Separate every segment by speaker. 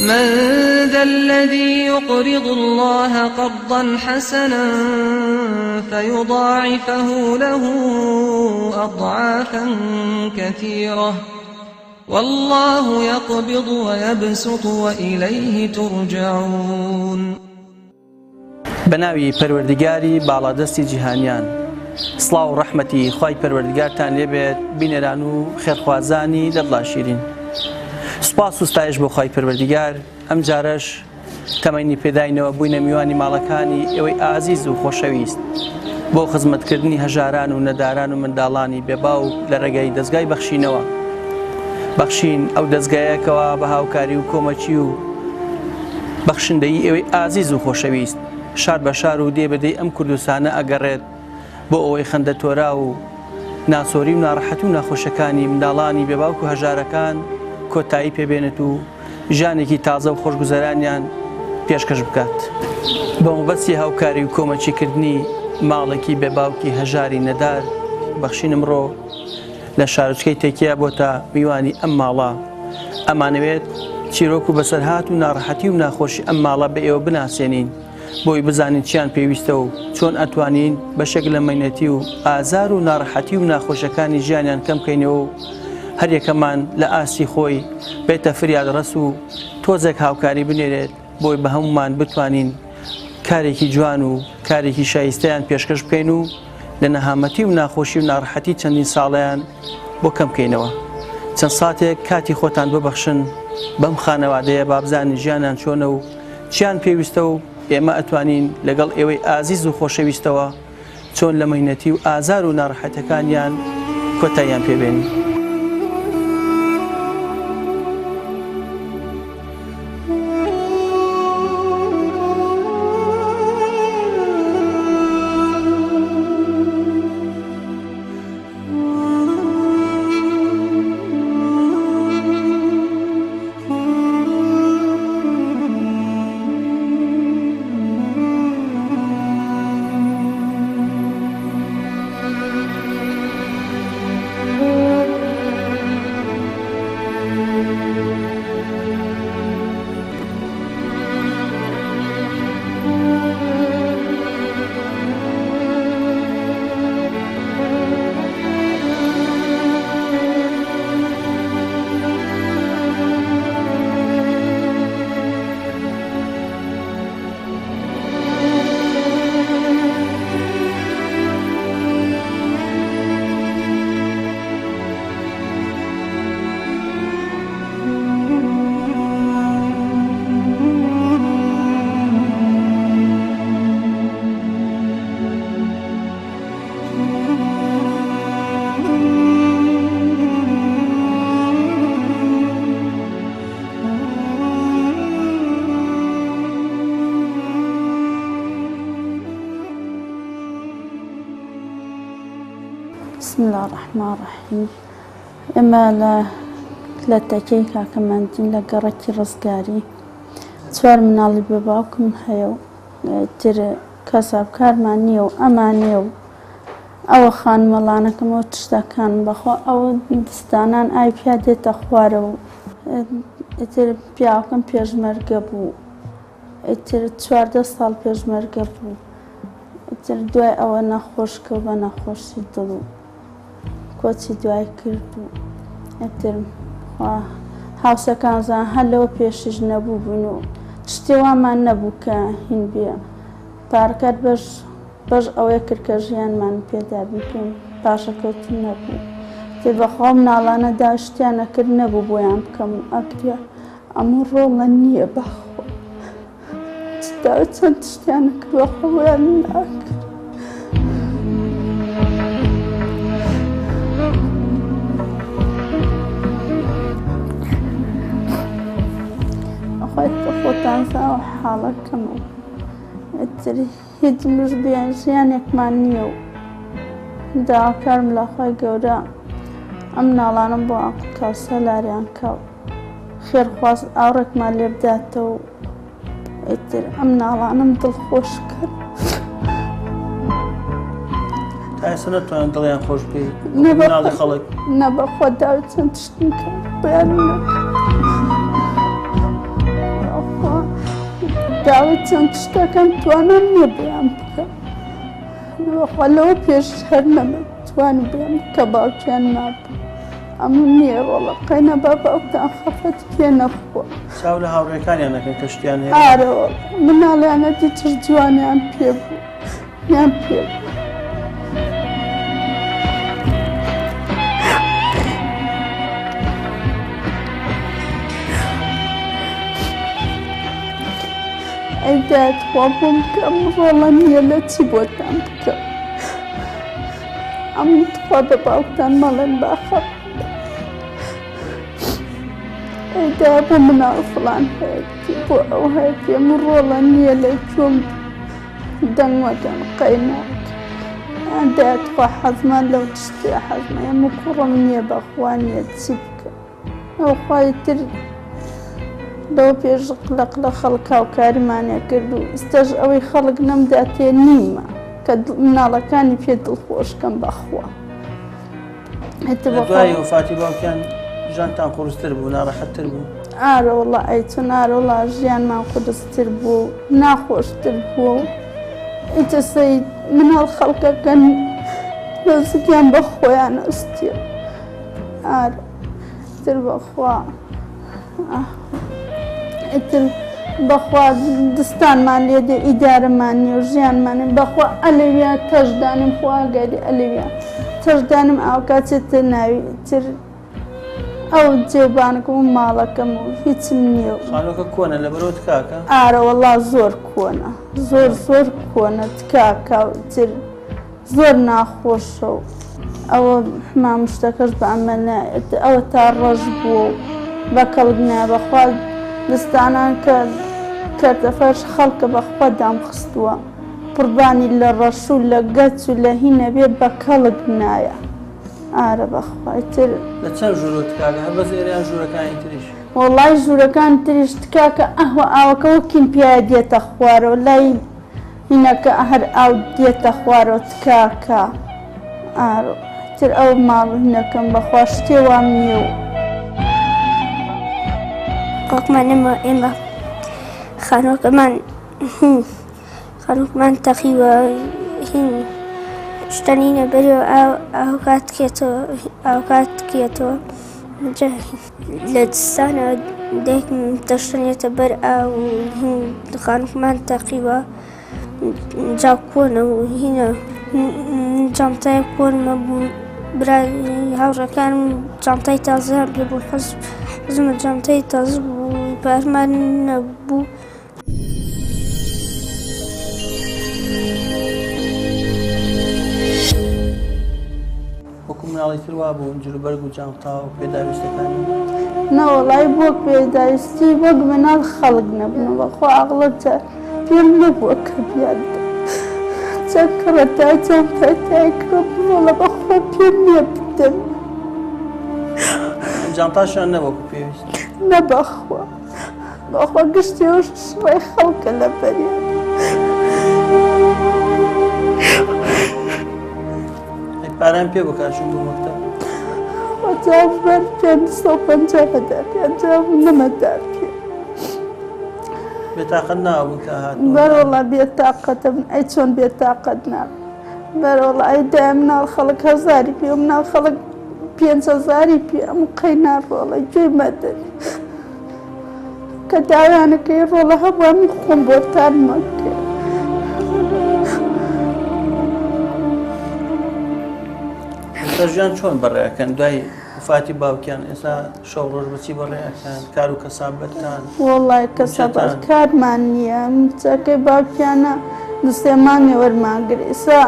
Speaker 1: من ذا الذي يقرض الله قرضا حسنا فيضاعفه له أضعافا كثيرة والله يقبض ويبسط وإليه ترجعون.
Speaker 2: بناوی پەروەردگاری باڵادەستی جیهانیان، سڵاو و ڕەحمەتی خوای پەروەردگارتان لێبێت بینەران و خێرخوازانی لەدڵا شیرین. سوپاس و ستایش بۆ خوای پەروەردگار. ئەم جارەش تەمەنی پێداینەوە بووینە میوانی ماڵەکانی ئێوەی ئازیز و خۆشەویست بۆ خزمەتکردنی هەژاران و نەداران و منداڵانی بێباو لە ڕێگەی دەستگای بەخشینەوە. بەخشین ئەو دەستگایەکەوە بە هاوکاری و کۆمەچی و بەخشندەی ئێوەی ئازیز و خۆشەویست شار بە شار و دێ بەدەی ئەم کوردستانە ئەگەڕێت بۆ ئەوەی خەندە تۆرا و ناسۆری و ناڕەحەتی و ناخۆشەکانی منداڵانی بێباوک و هەژارەکان کۆتایی پێبێنێت و ژانێکی تازە و خۆشگوزەرانیان پێشکەش بکات. بە مەبەستی هاوکاری و کۆمەچیکردنی ماڵێکی بێباوکی هەژاری نەدار، بەخشین ئەمڕۆ لە شارچکەی تێکیا بۆتە میوانی ئەم ماڵە. ئەمانەوێت چیرۆک و بەسەرهات و ناڕەحەتی و ناخۆشی ئەم ماڵە بە ئێوە بناسیێنین بۆی بزانین چیان پێویستە و چۆن ئەتوانین بەشێک لە مەینەتی و ئازار و ناڕەحەتی و ناخۆشەکانی ژیانیان کەم بکەینەوە و هەر یەکەمان لە ئاسی خۆی بێتە فریاد ڕەس و تۆزێک هاوکاری بنێرێت بۆی بە هەمومان بتوانین کارێکی جوان و کارێکی شایستەیان پێشکەش بکەین و لە نەهامەتی و ناخۆشی و ناڕەحەتی چەندین ساڵیان بۆ کەم بکەینەوە. چەند ساتێک کاتی خۆتان ببەخشن بەم خانەوادەیە بابزانین ژیانیان چۆنە و چیان پێویستە و ئێمە ئەتوانین لەگەڵ ئێوەی ئازیز و خۆشەویستەوە چۆن لە مەینەتی و ئازار و ناڕەحەتەکانیان کۆتاییان پێبێنین.
Speaker 3: بسم الله الرحمن الرحيم. ئێمە لە تەکەی کاکەمەندین لە گەڕێکی ڕزگاری 4 مناڵی بێباوکم هەیە و تر کەسابکارمان نییە و ئەمانێ و ئەوە خانمەڵانەکەمەوە تشتەکانم بەخۆ ئەوە دستانان ئای پیا دێتە خوارە و ئیتر پیاوەکەم پێشمەرگە بوو، ئیتر 14 ساڵ پێشمەرگە بوو، ئیتر دوای ئەوە نەخۆشکە بە نەخۆشی دڵ و کۆچی دوای کرد و ئیتر هاوسەکانزان هەر لەوە پێشش نەبوو بوون و شتێ وامان نەبوو کە هین بێ پارکات بەش ئەوەیە کرد کە ژیانمان پێدا بیکەین پاشەکەوتن نەبوو. تێ بەخوا مناڵانە دا شتیانە کرد نەبوو بۆیان بکەم و ئەکرێ ئەمە ڕۆڵە نییە بەخۆ چەند شتیانە کرد بەخۆ بۆیان ناکرد. خۆتان زاوە حاڵەکەمە ئیتر هیچ مش بیان ژیانێکمان نییە و داواکارم لەخوای گەورە ئەم مناڵانم بۆ ئەقکە سەلاریان کە خێرخواز ئاوڕێکمان لێ بداتەوە و ئیتر ئەم مناڵانم دڵخۆش کرد.
Speaker 2: تا ئێستا نەتوانن دڵیان خۆش بکەیت مناڵی خەڵک؟
Speaker 3: نە بەخوا داوای چەند شتم کرد بۆیان نەکرد. داوای چەند شتەکەم توانم نییە بەیان بکەم بەخوا لەوە پێش هەر نەمە توانی بێم کە باوکیان نابوو ئەمە نییە ڕۆڵە قەینە با باوکتان خەفەت پێ نەخۆ
Speaker 2: چاو لە هاوڕێکانیان نەکەن کە شتیان هەیە
Speaker 3: ئارەوە مناڵیانەتی تر جوانیان پێ بوو یان پێ بوو ئەیداد خوا بۆم کە ئەم ڕۆڵە نییە لە چی بۆتان بکەم ئەم خوا بە باوکتان مەڵێن باخە ئەیدا بۆ مناڵ فڵان هەیەتی بۆ ئەو هەیەتی ئەم ڕۆڵە نییە لە چۆم دەنگوەکەم قەیناک ئەداد خوا حەزمان لەو تشتێ حەزمە ئەمە کوڕم نییە بەخوا نییە چی بکە ئەو خوای تر لەوە پێش قلق لە خەڵکا و کاریمانە کرد و ئێستاش ئەوەی خەڵک نەمدا تێ نیمە کە مناڵەکانی پێ دڵخۆشکەم بەخوا
Speaker 2: دوای وفاتی باوکیان ژیانتان قورستر بوو ناڕەحەتتر بوو
Speaker 3: ئارە وەڵا ئەیچۆن ئارە وەڵا ژیانمان قورستر بوو ناخۆشتر بوو ئیتە سەید مناڵ خەڵکەکەن دەزگیان بە خۆیان ئەستێ ئارە تر بەخوا ئیتر بەخوا دستانمان لێدێ ئیدارەمان نیە و ژیانمانێ بەخوا ئەلەویا تەشدانم خواگەری ئەلەویا تەشدانم ئاوکاتێتە ناوی تر ئەو جێبانەکەم و ماڵەکەم و هیچم نییە
Speaker 2: خانووەکە کۆنە لە بەرەوە تکاکە
Speaker 3: ئارە وەڵا زۆر کۆنە زۆر کۆنە تکاکە و تر زۆر ناخۆشە و ئەوە حمام شتەکەش بە ئەمە نایەت ئەوە تا ڕەش بووە و بە کەڵک نایە بەخوا دستانان کە کەرتەفەرش خەڵکە بەخوا دامخستووە قوربانی لە ڕەش و لە گەچ و لە هینە بێ بە کەڵک نایە ئارە بەخوای تر
Speaker 2: لە چەند ژوورۆ تکاکە هەر بەس ئێرەیان ژوورەکانی تریش
Speaker 3: وەڵای ژوورەکان تریش تکاکە ئەهوە ئاوەکە وەکیم پیاە دێتە خوارەوە لای هینەکە هەر ئاو دێتە خوارەوە تکاکە ئارە تر ئەو ماڵ هینەکەم بەخوا شتێوام نییە و
Speaker 4: وەکمانەمە ئێمە خانووکمان تەقیوە هین شتەنینە بەرەوە ئاوکات کێتەوە لە دستانە دایک دەشتێنێتە بەر ئاو خانووکمان تەقیوە جاو کۆنە و هینە جانتای کۆنمە بوو برای هاوڕەکانم جانتای تازەیان پێ بوو حەزمە جانتای تازە بوو پارمان نەبوو
Speaker 2: وەکو مناڵی تر وا بوو جلوبەرگ و جانتا و پێداویستەکانی
Speaker 3: نەوەڵای بۆ پێداویستی وەک مناڵ خەڵک نەبوون بەخوا عەقڵەتە پێم نەبووە کە بیاد چەند کڕەتای جانتای کرۆ بووڵە بەخوا پێم نییە بدەم
Speaker 2: جانتاشیان نەوەکو پێویست
Speaker 3: نە بەخوا گشتیەوەش ڕێی خەڵکە لە بەریان
Speaker 2: پارەیان پێ بکاشون بۆ مەکتەب
Speaker 3: وەجار بەر 550 هەدا پێ جاو نەمەدا پێ
Speaker 2: بێتاقەت نابوون کە هات
Speaker 3: بەرەوەڵا بێتاقەتە بن ئەی چۆن بێتاقەت ناب بەرەوەڵا ئەی دای مناڵ خەڵک 1000 پێ و مناڵ خەڵک 500 پێ ئەموو قەینار ڕۆڵە گوێی مەدەن کە داویانەکەی ڕۆڵە هەبووە خۆم بۆتان مەکرد
Speaker 2: ژیان چۆن بەڕێەکەن دوای وفاتی باوکیان ئێستا شەو ڕۆژ بچی بەڕێەکەن کار و کەسابەتتان
Speaker 3: وەڵای کەسەبەت کارمان نییە چاکەی باوکیانە دوسێمانی وەرماگر ئێستا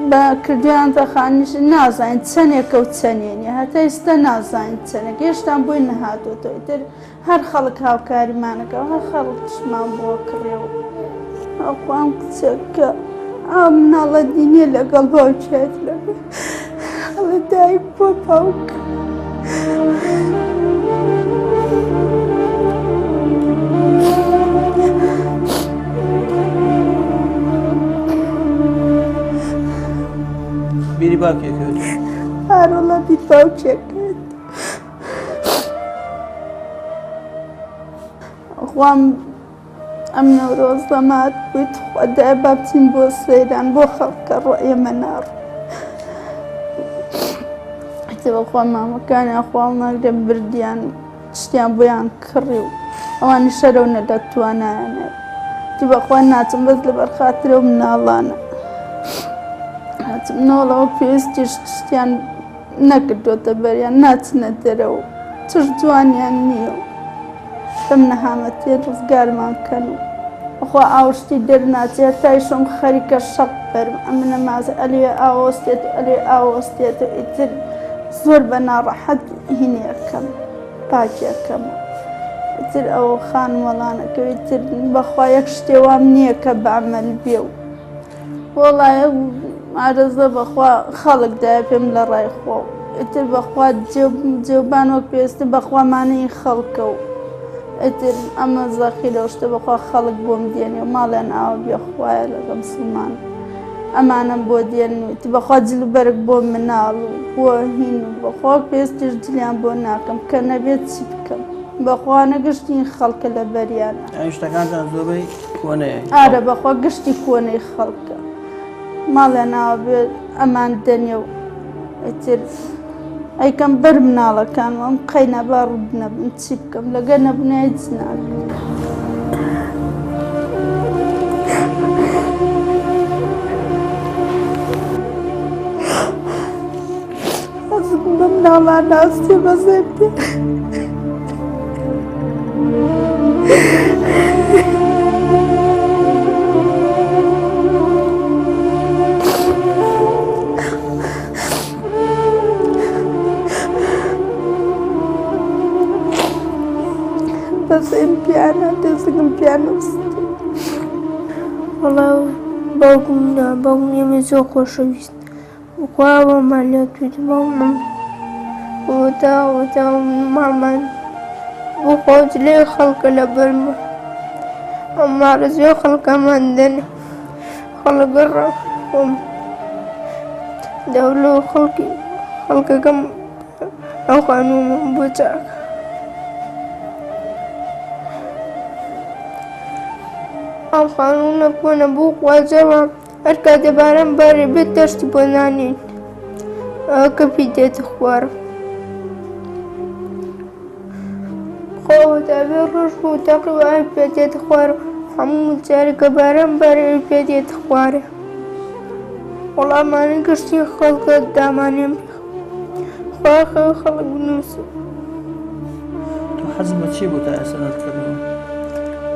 Speaker 3: بە کردیان تەخانیش نازانین چەندێکە و چەندێنی هەتا ئێستا نازانین چەندێک هێشتان بۆی نەهاتوەتەوە تر هەر خەڵک هاوکاریمانەکە هەر خەڵک تشمان بۆ کڕێ و ئەوخوام کچێکە ئەو مناڵە دینیە لەگەڵ باوکیات لەگەڵ هەڵە دایک بۆ باوک
Speaker 2: بیری باوکێکەوێت
Speaker 3: هەروەڵا بیر باوکێکێت خوام ئەم نەورۆزەمات بوویت خۆدای با بچین بۆ سەیران بۆ خەڵکە ڕۆئێمە ناڕ بەخوا مامەکانیان خوا ناگرێ بردیان شتیان بۆیان کڕی و ئەوانی شەرەونە دەتوانایانێ بەخوا ناچم بەس لەبەر خاترە و مناڵانە هاتم نۆڵەوە پێویستی شتیان نەکردوتە بەریان ناچنە دەرەوە چش جوانیان نییە و کەم نەهامەتێ ڕزگارمان کەن و بەخوا ئاوشتی دەرناچێت تایشم خەریکە شەق بەرم ئەمە نەمازە ئەلێ ئاوەستێت ئەلێ ئاوەستێت و ئیتر زۆر بە ناڕەحەت هینیەکەم پاکیەکەم ئیتر ئەوە خانوەڵانەکەوی تر بەخوا یەک شتێوام نییە کە بەعمەل بێ و وەڵایە ئارەزە بەخوا خەڵکدایە پێم لە ڕای خۆ ئیتر بەخوا جێوبان وەک پێویستە بەخوامانەی خەڵکە و ئیتر ئەمە زەخیرە شتە بەخوا خەڵک بۆم دێنێ و ماڵیان ئاوە بێخوایە لەگەڵ مسلمان ئەمانم بۆ دێنیت بەخوا جلوبەرگ بۆ مناڵ و بۆ هین و بەخوا پێستیش جلیان بۆ ناکەم کە نەبێت چی بکەم بەخوا نەگەشتی خەڵکە لە بەریانە
Speaker 2: شتەکانتان زۆربەی کۆنەیە
Speaker 3: ئارە بەخوا گشتی کۆنەی خەڵکە ماڵیان ناوە بێت ئەمان دەنێ و ئیتر ئەیکەم بەر مناڵەکان ئەم قەینە با ڕوود نەبن چی بکەم لەگە نەبنای هیچ ناکەم بە مناڵان ناستێ بەزێ بێ بەزێم پیانە دەزگم پیانەوەستێ
Speaker 4: وەڵاو باوکم ئێمە زۆر خۆشەویست خواوەمان لێ تویت باومم وتا مامان بۆ خۆت لێ خەڵکە لە بەرمە ئەمماڕە زۆر خەڵکەمان دەنێ خەڵگە ڕۆم دەولە خەڵکەکەم ئەو خانوومم بۆ چاکە ئەم خانوونە کۆنە بۆ خوازەوە هەر کاتێ باران بارێ بێت دەستی بۆ نانێن ئەوە کەپی دێتە خوارە خۆوە دابێ ڕۆژ بۆ تەقیوە ئەی پێ دێتە خوارە هەموو جارێکە باران بارێ پێ دێتە خوارە وەڵامانە گشتی خەڵکە دامانێم خوا خەڵک بنووسە
Speaker 2: تۆ حەزم بە چی بوو تا ئێستا نەتکردەوە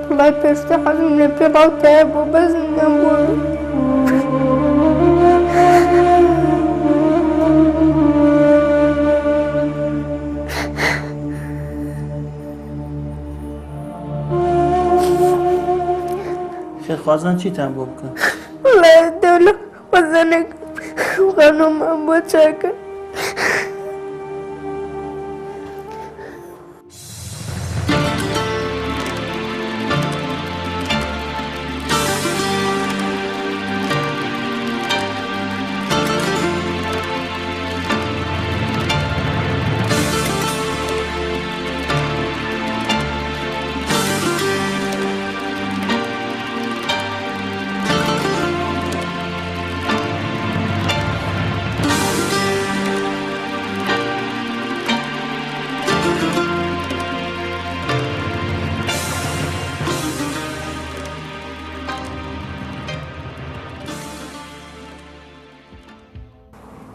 Speaker 4: وڵای پێشتە حەزم لە پێڵاوتایە بۆ بەزم نەبووە
Speaker 2: خێرخوازان چیتان بۆ بکەن
Speaker 4: وڵای دەولە وەزانێک خانوومان بۆ چاکە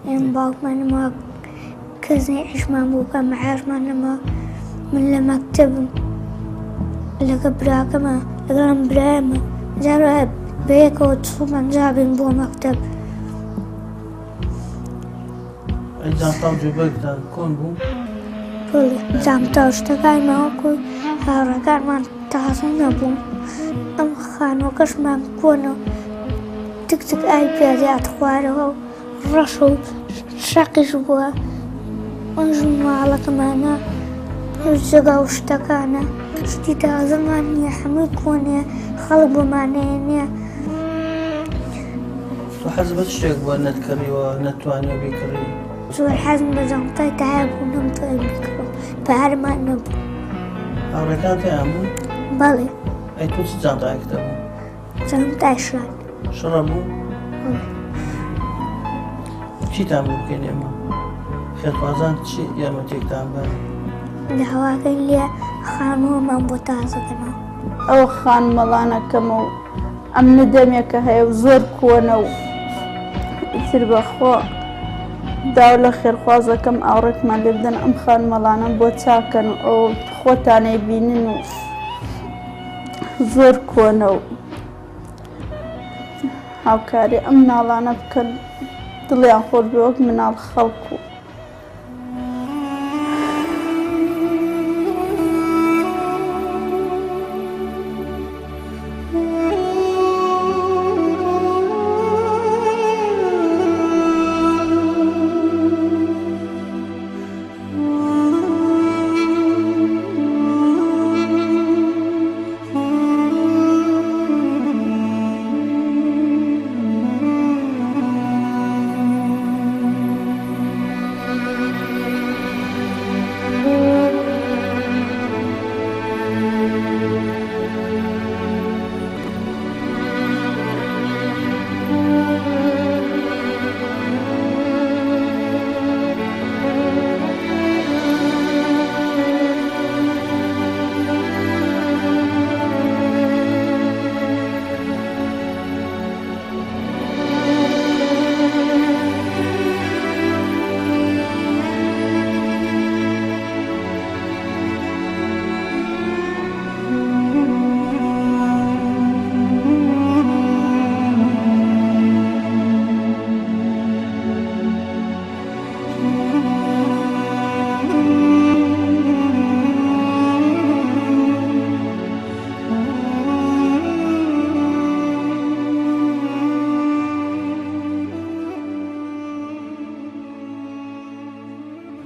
Speaker 4: ئێمە باوکمانەوە کەسێ عیشمان بوو کە مەحاشمانەوە من لە مەکتەبم لەگە براکەمە لەگەڵم برایەمە جارە بەیەکەوە چوومان جابین بۆ مەکتەب
Speaker 2: جانتا و جوبەرتان کۆن بوو
Speaker 4: جامتا شتەکانمەوەکو هاوڕێکانمان تازە نەبوو ئەم خانووەکەشمان کۆنە تک ئای پێدات خوارەوە و ڕەش و شەقیش بووە ئەنج ماڵەکەمانە جگە و شتەکانە شتی تازەمان نییە هەمووی کۆنێ خەڵک بۆمانەیە نییە
Speaker 2: تۆ حەز بە شتێک بۆ نەتکردیوە نەتوانێ بیکڕی
Speaker 4: زۆر حەزم بە جانتای تایە بوو نەمتوانم بیکڕم پارەمان نەبوو
Speaker 2: هاوڕێکان تیان بوو
Speaker 4: بەڵێ
Speaker 2: ئەی تۆ چ جانتایەکتە بوو؟
Speaker 4: جانتای
Speaker 2: شڕە بوو؟ چیتان بوو بکەین ئێمە؟ خێرخوازان چی یارمەتێکتان بە؟
Speaker 4: لە هەواکەی لێ خانووەمان بۆ تازەکەنەوە.
Speaker 3: ئەو خانمەڵانەکەمە و ئەم نەدەمێکە هەیە و زۆر کۆنە و ئیتر بەخۆ داو لە خێرخوازەکەم ئاوڕێکمان لێ بدەن ئەم خانمەڵانە بۆ چاکەن و ئەو خۆتانەی بینن و زۆر کۆنە و هاوکاری ئەم مناڵانە بکەن دڵیان خۆش بێ وەک مناڵ خەڵکو.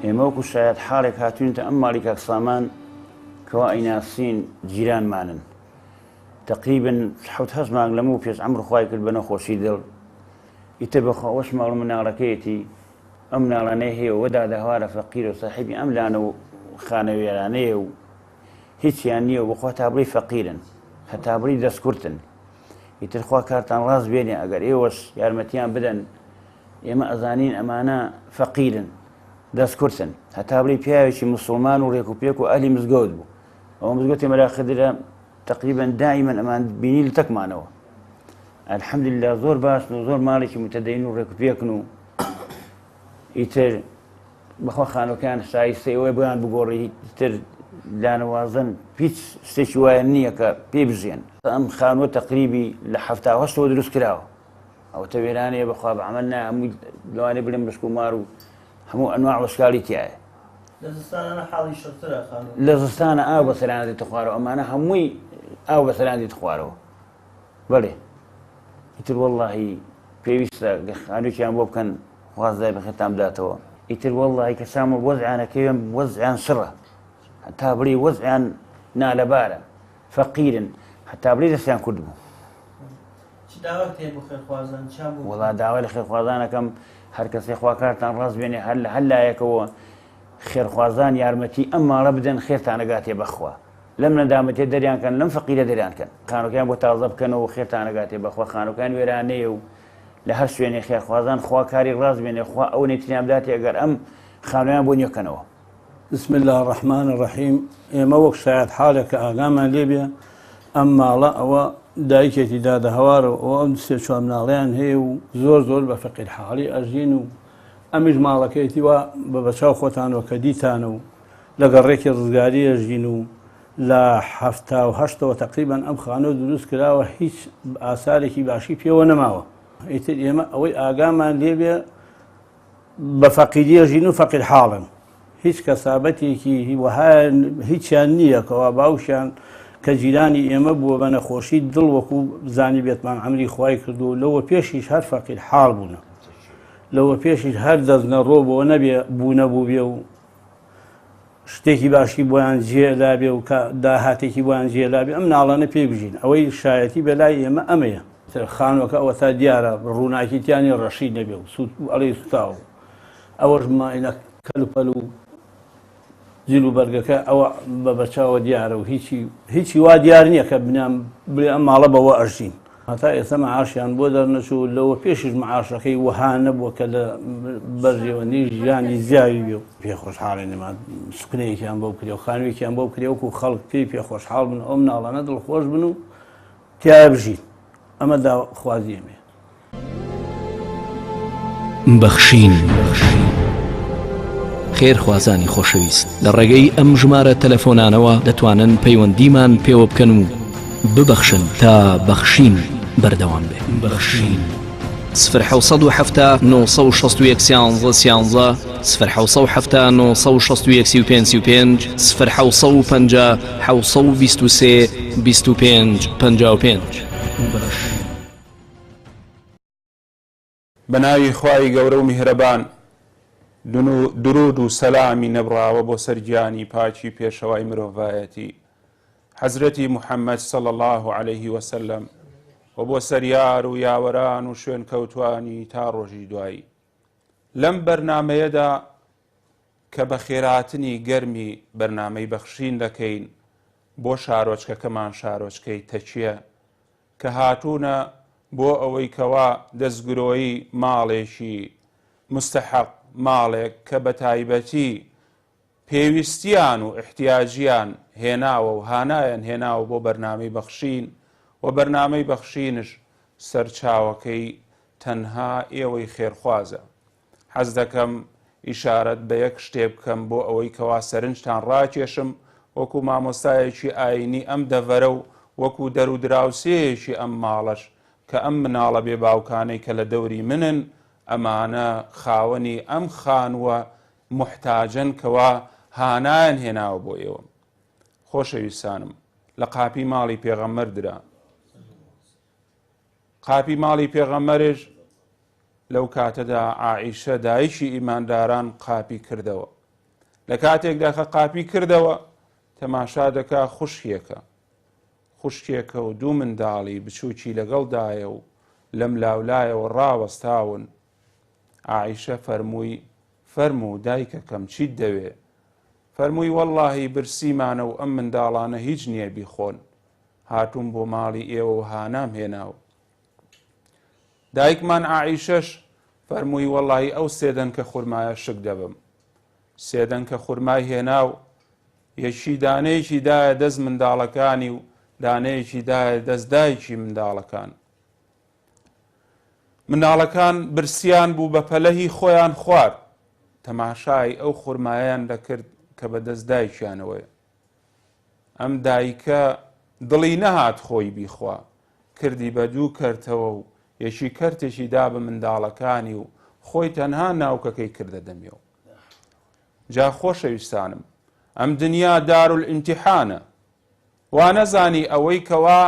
Speaker 5: ئێمە وەکو شایەت حاڵێک هاتوونتە ئەم ماڵی کاک سامان کەوا ئەیناسین جیرانمانن تقریبن حوت هەست مانگ لەمە پێش ئەمر خوای کرد بە نەخۆشی دڵ ئیتر بەخوا ئەوەش ماڵ مناڵەکەیەتی ئەم مناڵانەی هەیە وەدا داهوارە فەقیر و ساحیبی ئەم لانە و خانەوێرانەیە و هیچیان نییە و بەخوا تابڕی فەقیرن هەتابڕی دەستکورتن ئیتر خوا کارتان ڕاست بێنێ ئەگەر ئێوەش یارمەتیان بدەن ئێمە ئەزانین ئەمانە فەقیرن دەستکورتن هەتابڕی پیاوێکی موسڵمان و ڕێک و پێک و ئەهلی مزگەوت بوو ئەوە مزگەوتی مەراخدرە تقریبا دائیمەن ئەمان بینی لە تەکمانەوە الحەمدلله زۆر باشن و زۆر ماڵێکی متەدەین و ڕێک و پێکن و ئیتر بەخوا خانەکان شایستە ئەوەی بۆیان بگۆڕی ئیتر لانەوازن هیچ شتێکی وایە نییە کە پێ بژێن ئەم خانوە تقریبی لە 1970 دروست کراوە ئەو تەوێرانەیە بەخوا بەعمەل نایە هەمووی لەوانەیە بڵێن بشکومار و هەموو ئەنواع وەشکالی تایە لە زستانە ئاو بەسەران دێتە خوارەوە ئەمانە هەمووی ئاو بەسەران دێتە خوارەوە بەڵێ ئیتر وەڵڵاهی پێویستە خانوویان بۆ بکەن خوازدای بەخێرتان بداتەوە ئیتر وەڵڵاهی کەسامە وەزعیانەکەوێن وەزعیان سڕە هەتا بڵێ وەزعیان نالەبارە فەقیرن هەتا بڵێ دەستیان کورد بوو وەڵا داوای لە خێرخوازانەکەم هەر کەسێ خوا کارتان ڕاست بێنێ هەر لایەکەوە خێرخوازان یارمەتی ئەم ماڵە بدەن خێرتانەگاتێ بەخوا لەم نەدامەتێ دەریانکەن لەم فەقیرە دەریانکەن خانووەکان بۆ تازە بکەنەوە خێرتانەگاتێ بەخوا خانووەکان وێرانەیە و لە هەر شوێنێ خێرخوازان خوا کاری ڕاست بێنێ خوا ئەو نێتیان بداتێ ئەگەر ئەم خانوویان بۆ نیۆکەنەوە.
Speaker 6: بسم الله الرحمن الرحیم. ئێمە وەک شایەت حاڵێکە ئاگامان لێ بێ ئەم ماڵە ئەوە دایکێتی دادە هەوارەوە ئەوە ئەم سێ چوار مناڵیان هەیە و زۆر بە فەقیر حاڵی ئەژین و ئەمیش ماڵەکەیەتی وا بە بەچاو خۆتانەوە کە دیتانە و لەگەڵ ڕێکی ڕزگاری ئەژین و لە 1970ەوە تقریبان ئەم خانۆ دروست کراوە هیچ ئاسارێکی باشی پێوە نەماوە. ئیتر ئێمە ئەوەی ئاگامان لێ بێ بە فەقیری ئەژین و فەقیر حاڵن هیچ کەسابەتێکی هیچیان نییە کەوا باوشیان کە جیرانی ئێمە بووە بە نەخۆشی دڵ وەکو زانی بێتمان ئەمری خوای کردو لەوە پێشیش هەر فەقیر حاڵ بوونە لەوە پێشیش هەر دەستنە ڕۆ بۆ نەبێ بوو نەبوو بێ و شتێکی باشی بۆیان جێلا بێ و داهاتێکی بۆیان جێلا بێ ئەم ناڵانە پێ بژین ئەوەی شایەتی بەلای ئێمە ئەمەیە خانوەکە ئەوە تا دیارە ڕووناکیتیانی ڕەشی نەبێ و ئەڵێ سوتاو ئەوەش ماینە کەلوپەل و جیل و بەرگەکە ئەوە بە بەچاوە دیارە و هیچی وا دیار نییە کە بڵێ ئەم ماڵە بەوە ئەژین هەتا ئێستا مەعاشیان بۆ دەرنەچوو لەوە پێشیش مەعاشەکەی وەها نەبووە کە لە بەرژێوەندی ژیانی زیاوی بێ و پێخۆشحاڵی نەما سوکنەیەکیان بۆ بکرێ و خانوویەکیان بۆ بکرێ وەکو خەڵک پێی پێخۆشحاڵ بن ئەو مناڵانە دڵخۆش بن و تیا بژین ئەمە داخوازی ئەمێ
Speaker 7: بەخشین خێرخوازانی خۆشەویست لە ڕێگەی ئەم ژمارە تەلەفۆنانەوە دەتوانن پەیوەندیمان پێوە بکەن و ببەخشن تا بەخشین بەردەوام بێ بەخشین 0 961 11 0 965 0 750 723 25 55
Speaker 8: بەناوی خوای گەورە و میهرەبان درود و سەلامی نەبڕاوە بۆ سەرگیانی پاچی پێشەوای مرۆڤایەتی حەزرەتی محەممەد صلی الله عليه وسلم و بۆ سەریار و یاوەران و شوێن کەوتوانی تا ڕۆژی دوایی لەم بەرنامەیەدا کە بە خێراتنی گەرمی بەرنامەی بەخشین دەکەین بۆ شارۆچکەکەمان شارۆچکەی تەچیە کە هاتوونە بۆ ئەوەی کەوا دەستگرۆیی ماڵێکی مستحق ماڵێک کە بە تایبەتی پێویستیان و احتیاجیان هێناوە و هانایان هێناوە بۆ بەرنامەی بەخشین و بەرنامەی بەخشینش سەرچاوەکەی تەنها ئێوەی خێرخوازە حەز دەکەم ئیشارەت بە یەک شتێ بکەم بۆ ئەوەی کەوا سەرنجتان ڕاکێشم وەکو مامۆستایەکی ئاینی ئەم دەڤەرە و وەکو دەرو دراوسەیەکی ئەم ماڵەش کە ئەم مناڵە بێ باوکانەی کە لە دەوری منن ئەمانە خاوەنی ئەم خانووە محتاجن کەوا هانایان هێناوە بۆ ئێوە خۆشەویستانم لە قاپی ماڵی پێغەمبەر درا قاپی ماڵی پێغەمبەرش لەو کاتەدا عائیشە دایشی ئیمانداران قاپی کردەوە لە کاتێکدا کە قاپی کردەوە تەماشا دەکا خوشکێکە و دوو منداڵی بچووکی لەگەڵدایە و لەم لاولایەوە ڕاوەستاون عائیشە فەرموو دایکەکەم چیت دەوێ فەرمووی وەڵڵاهی برسیمانە و ئەم منداڵانە هیچ نییە بیخۆن هاتووم بۆ ماڵی ئێوە و هانام هێناو دایکمان عائیشەش فەرمووی وەڵڵاهی ئەو سێدەن کە خورمایە شک دەبم سێدەن کە خورمای هێناو یەکی دانەیەکی دایە دەست منداڵەکانی و دانەیەکی دایە دەست دایکی منداڵەکان برسیان بوو بە پەلەهی خۆیان خوارد تەماشای ئەو خورمایان دەکرد کە بە دەست دایکیانەوەیە ئەم دایکە دڵی نەهات خۆی بیخوا کردی بە دوو کەرتەوە و یەکی کەرتێکی دا بە منداڵەکانی و خۆی تەنها ناوکەکەی کردە دەمیەوە جا خۆشەویستانم ئەم دنیا دارولئیمتیحانە وا نەزانی ئەوەی کەوا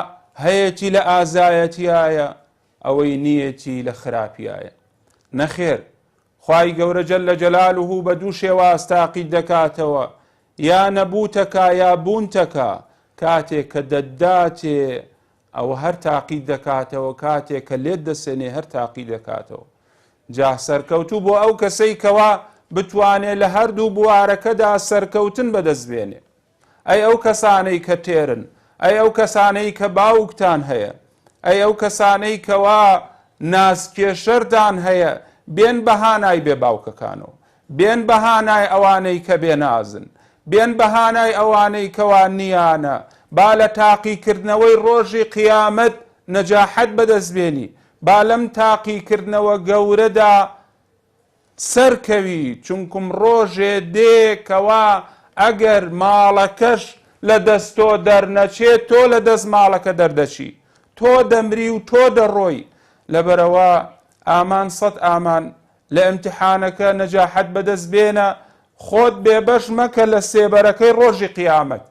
Speaker 8: هەیەی لە ئازایەتیایە ئەوەی نیەتی لە خراپیایە نەخێر خوای گەورە جەلە جەلالوه بە دوو شێواز تاقید دەکاتەوە یا نەبووتەکە یا بوونتەکە کاتێک کە دەداتێ ئەو هەر تاقید دەکاتەوە کاتێک کە لێت دەسێنێ هەر تاقید دەکاتەوە جا سەرکەوتوو بۆ ئەو کەسەی کەوا بتوانێت لە هەردوو بوارەکەدا سەرکەوتن بەدەستبێنێ ئەی ئەو کەسانەی کە تێرن ئەی ئەو کەسانەی کە باوکتان هەیە ئەی ئەو کەسانەی کەوا ناسکێشەردان هەیە بێن بەهانای بێ باوکەکانەوە بێن بەهانای ئەوانەی کە بێنازن بێن بەهانای ئەوانەی کەوا نیانە با لە تاقیکردنەوەی ڕۆژی قیامەت نەجاحەت بەدەستبێنی با لەم تاقیکردنەوە گەورەدا سەرکەوی چونکم ڕۆژێ دێکەوە ئەگەر ماڵەکەش لە دەستۆ دەرنەچێت تۆ لە دەست ماڵەکە دەردەچی تۆ دەمری و تۆ دەڕۆی لەبەرەوە ئامان سەد ئامان لە ئیمتیحانەکە نەجاحەت بەدەست بێنە خۆت بێبەش مەکە لە سێبەرەکەی ڕۆژی قیامەت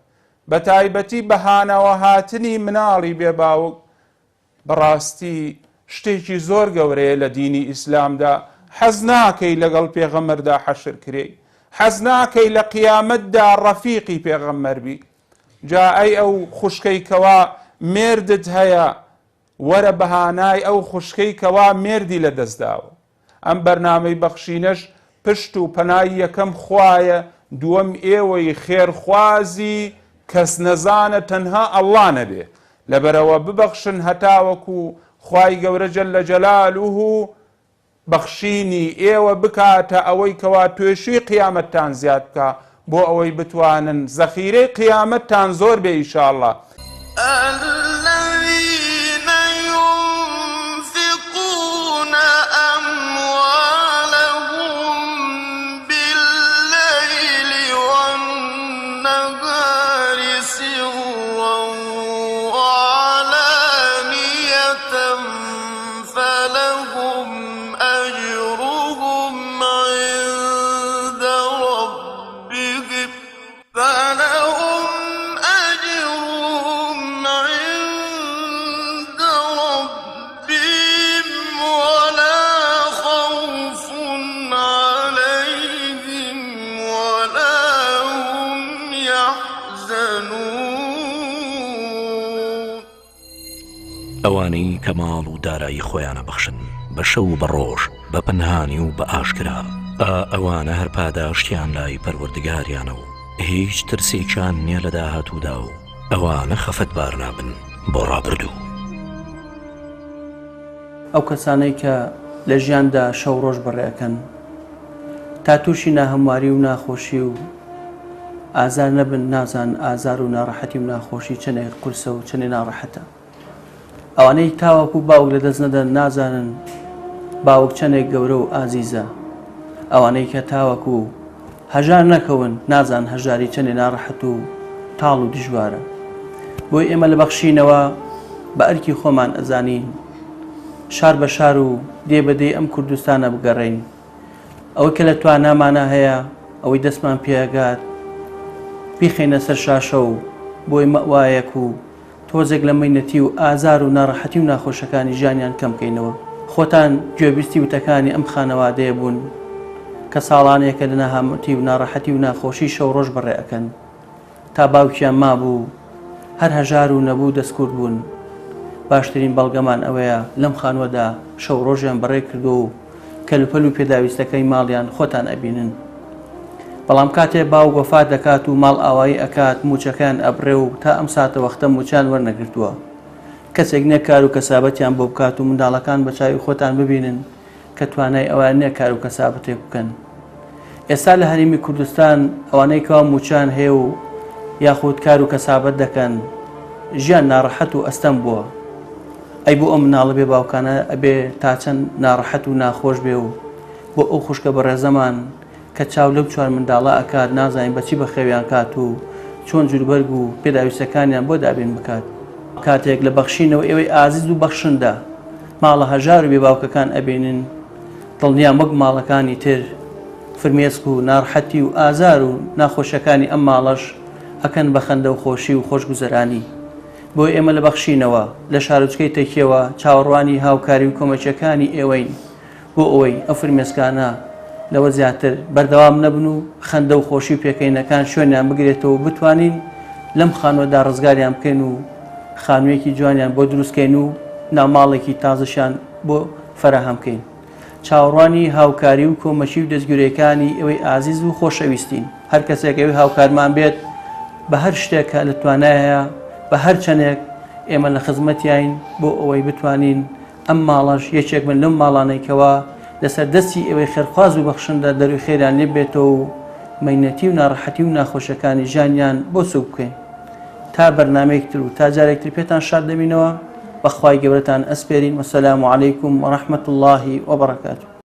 Speaker 8: بە تایبەتی بەهانەوە هاتنی مناڵی بێباوک بەڕاستی شتێکی زۆر گەورەیە لە دینی ئیسلامدا حەز ناکەی لەگەڵ پێغەمبەردا حەشر کرێ حەز ناکەی لە قیامەتدا ڕەفیقی پێغەمبەر بی جا ئەی ئەو خوشکەی کەوا مێردت هەیە وەرە بەهانای ئەو خوشکەی کەوا مێردی لە دەستداوە ئەم بەرنامەی بەخشینەش پشت و پەنای یەکەم خوایە دووەم ئێوەی خێرخوازی کەس نەزانە تەنها ئەڵڵا نەبێ لەبەرەوە ببەخشن هەتاوەکو خوای گەورە جەلە جەلالوه بەخشینی ئێوە بکاتە ئەوەی کەوا توێشی قیامەتتان زیاد بکە بۆ ئەوەی بتوانن زەخیرەی قیامەتتان زۆر بێ ئینشاءڵڵا.
Speaker 7: ئەوانەی کە ماڵ و دارایی خۆیانە بەخشن بە شەو و بە ڕۆژ بە پەنهانی و بە ئاشکرا ئەوانە هەر پاداشتیان لای پەروەردگاریانە و هیچ ترسێکیان نییە لە داهاتوودا و ئەوانە خەفەتبار نابن بۆ ڕابردوو.
Speaker 2: ئەو کەسانەی کە لە ژیاندا شەو ڕۆژ بەڕێەکەن تا تووشی ناهەمواری و ناخۆشی و ئازار نەبن نازان ئازار و ناڕەحەتی و ناخۆشی چەندێک قورسە و چەندێ ناڕەحەتە. ئەوانەی تاوەکو باوک لە دەست نەدەن نازانن باوک چەندێک گەورە و ئازیزە. ئەوانەی کە تاوەکو هەژار نەکەون نازان هەژاری چەندێ ناڕەحەت و تاڵ و دژوارە. بۆی ئێمە لە بەخشینەوە بە ئەرکی خۆمان ئەزانین شار بە شار و دێ بەدەی ئەم کوردستانە بگەڕین. ئەوەی کە لە توانامانە هەیە ئەوەی دەستمان پێگات بیخێنە سەر شاشە و بۆی مەوایەک و تۆزێک لە مەینەتی و ئازار و ناڕەحەتی و ناخۆشەکانی ژیانیان کەم بکەینەوە. خۆتان گوێبیستی وتەکانی ئەم خانەوادەیە بوون کە ساڵانێکە لە نەهامەتی و ناڕەحەتی و ناخۆشی شەو ڕۆژ بەڕێەکەن تا باوکیان مابوو هەر هەژار و نەبوو دەستکورد بوون. باشترین بەڵگەمان ئەوەیە لەم خانوەدا شەو ڕۆژیان بەڕێ کردو و کەلوپەل و پێداویستەکەی ماڵیان خۆتان ئەبینن. بەڵام کاتێ باوک وەفات دەکات و ماڵ ئاوایی ئەکات موچەکان ئەبڕێ و تا ئەم ساتە وەختە موچان وەرنەگرتووە. کەسێک نییە کار و کەسابەتیان بۆ بکات و منداڵەکان بە چاوی خۆتان ببینن کە توانای ئەوان نییە کار و کەسابەتێک بکەن. ئێستا لە هەرێمی کوردستان ئەوانەی کەوا موچان هەیە و یاخود کار و کەسابەت دەکەن ژیان ناڕەحەت و ئەستەم بووە. ئەی بۆ ئەم مناڵە بێ باوکانە ئەبێ تا چەند ناڕەحەت و ناخۆش بێ و بۆ ئەو خوشکە بەڕێزەمان کە چاو لەو چوار منداڵە ئەکات نازانین بەچی بە خێویان کات و چۆن جووربەرگ و پێداویستەکانیان بۆ دابین بکات. کاتێک لە بەخشینەوە ئێوەی ئازیز و بەخشندا ماڵە هەژار و بێ باوکەکان ئەبێنن دڵنیان وەک ماڵەکانی تر فرمێسک و ناڕەحەتی و ئازار و ناخۆشەکانی ئەم ماڵەش ئەکەن بە خەندە و خۆشی و خۆشگوزەرانی. بۆ ئێمە لە بەخشینەوە لە شارۆچکەی تەکیەوە چاوەڕوانی هاوکاری و کۆمەچەکانی ئێوەین بۆ ئەوەی ئەو فرمێسکانە لەوە زیاتر بەردەوام نەبن و خەندە و خۆشی و پێکەینەکان شوێنیان بگرێتەوە بتوانین لەم خانوەدا ڕزگاریان بکەین و خانوویەکی جوانیان بۆ دروستکەین و ناوماڵێکی تازەشان بۆ فەرەهەم بکەین. چاوەڕوانی هاوکاری و کۆمەچی و دەستگورەکانی ئەوەی ئازیز و خۆشەویستین. هەر کەسێک ئەوەی هاوکارمان بێت بە هەر شتێکە لە توانایە بە هەر چەندێک ئێمە لە خزمەتیاین بۆ ئەوەی بتوانین ئەم ماڵەش یەکێک من لەم ماڵانێکەوە لەسەر دەستی ئەوەی خێرخواز و بەخشندە دەروی خێران لێ بێتەوە و مەینەتی و ناڕەحەتی و ناخۆشەکانی ژیانیان بۆ سوک بکەین. تا بەرنامەیەکتر و تا جارێکتر پێتان شاد دەبینەوە بەخوای گەورەتان ئەسپێرین. وەسەلام عەلەیکوم وەڕەحمەتوڵڵاهی وەبەڕەکاتوه.